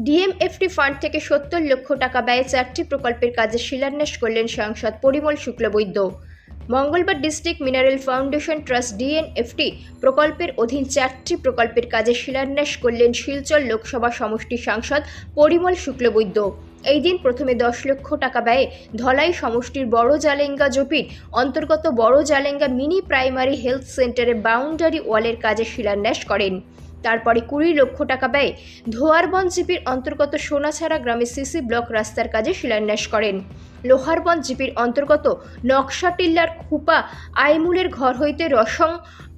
ডিএমএফটি fund থেকে ৭০ লক্ষ টাকা ব্যয়ে 4টি প্রকল্পের কাজে শিলান্যাস করলেন সাংসদ পরিমল শুক্লবৈদ্য। মঙ্গলবার ডিস্ট্রিক্ট মিনারেল ফাউন্ডেশন ট্রাস্ট ডিএনএফটি প্রকল্পের অধীন 4টি প্রকল্পের কাজে শিলান্যাস করলেন শিলচর লোকসভা সমষ্টির সাংসদ পরিমল শুক্লবৈদ্য। এই দিন প্রথমে 10 লক্ষ টাকা ব্যয়ে ধলাই সমষ্টির বড় জালেঙ্গা জোপির অন্তর্গত বড় জালেঙ্গা মিনি প্রাইমারি হেলথ সেন্টারে বাউন্ডারি ওয়ালের কাজে শিলান্যাস করেন। তারপরে 20 লক্ষ টাকা ব্যয়ে ধোয়ারবন জিপির অন্তর্গত সোনাছাড়া গ্রামে সিসি ব্লক রাস্তার কাজে শিলান্যাস করেন। লোহারবন জিপির অন্তর্গত নকশাটিল্লার খুপা আইমুলের ঘর হইতে রসং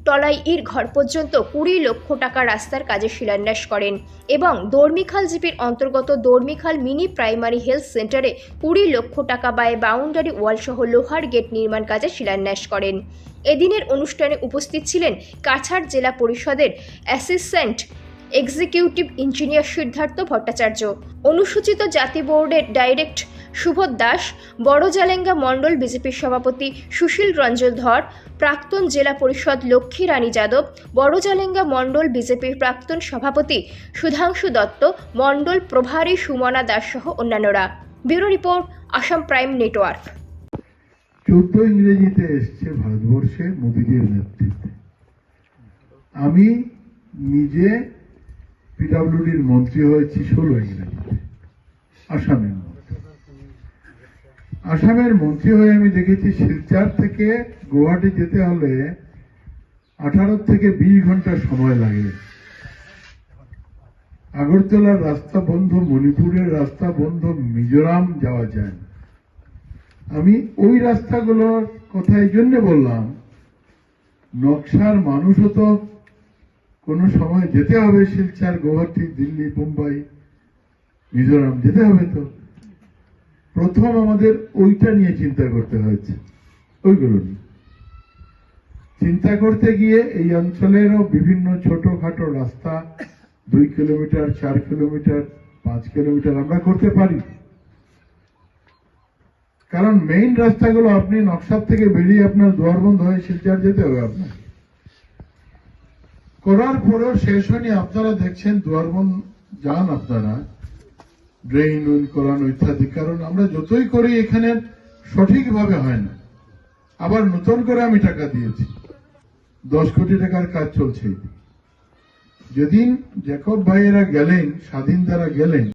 টলাইয়ের ঘর পর্যন্ত 20 লক্ষ টাকা রাস্তার কাজে শিলান্যাস করেন এবং দর্মিখাল জিপির অন্তর্গত দর্মিখাল মিনি প্রাইমারি হেলথ সেন্টারে 20 লক্ষ টাকা ব্যয়ে বাউন্ডারি ওয়াল সহ লোহার গেট নির্মাণ কাজে শিলান্যাস করেন। এদিনের অনুষ্ঠানে উপস্থিত ছিলেন কাছাড় জেলা পরিষদের assistant executive engineer Siddhartha Bhattacharya, অনুসূচিত জাতি বোর্ডের ডাইরেক্ট সুবোধ দাস, বড় জালেঙ্গা মণ্ডল বিজেপির সভাপতি সুশীল রঞ্জন ধর, প্রাক্তন জেলা পরিষদ লক্ষ্মী রানী যাদব, বড় জালেঙ্গা মণ্ডল বিজেপির প্রাক্তন সভাপতি সুধাংশু দত্ত, মণ্ডল প্রভারী সুমনা দাস সহ অন্যান্যরা। Bureau report, Assam prime network. 14 ইংরেজিতে এসছে ভারতবর্ষে মোদীজির নেতৃত্বে। আমি নিজে পিডব্লিউডির মন্ত্রী হয়েছি 16 ইংরেজিতে, আসামের মন্ত্রী হয়ে আমি দেখেছি শিলচর থেকে গুয়াহাটি যেতে হলে 18 থেকে 20 ঘন্টা সময় লাগে। আগরতলার রাস্তা বন্ধ, মণিপুরের রাস্তা বন্ধ, মিজোরাম যাওয়া যায় না। আমি ওই রাস্তাগুলোর কথা এই জন্য বললাম, নকশার মানুষও তো কোনো সময় যেতে হবে শিলচর, গুয়াহাটি, দিল্লি, মুম্বাই, মিজোরাম যেতে হবে। তো প্রথম আমাদের ওইটা নিয়ে চিন্তা করতে হয়েছে। ওইগুলো নিয়ে চিন্তা করতে গিয়ে এই অঞ্চলেরও বিভিন্ন ছোটখাটো রাস্তা 2 কিলোমিটার, 4 কিলোমিটার, 5 কিলোমিটার আমরা করতে পারি। কারণ মেইন রাস্তাগুলো আপনি নকশার থেকে বেরিয়ে আপনার দুয়ারবন্ধ হয়ে শিলচর যেতে হবে আপনার। করার পরেও শেষ হয়নি। আপনারা দেখছেন দুয়ারবন্ধ যান আপনারা, ড্রেন করানো ইত্যাদি। কারণ আমরা যতই করি এখানে সঠিকভাবে হয় না। আবার নতুন করে আমি টাকা দিয়েছি, 10 কোটি টাকার কাজ চলছে। যেদিন জ্যাকব ভাইয়েরা গেলেন, স্বাধীন দ্বারা গেলেন,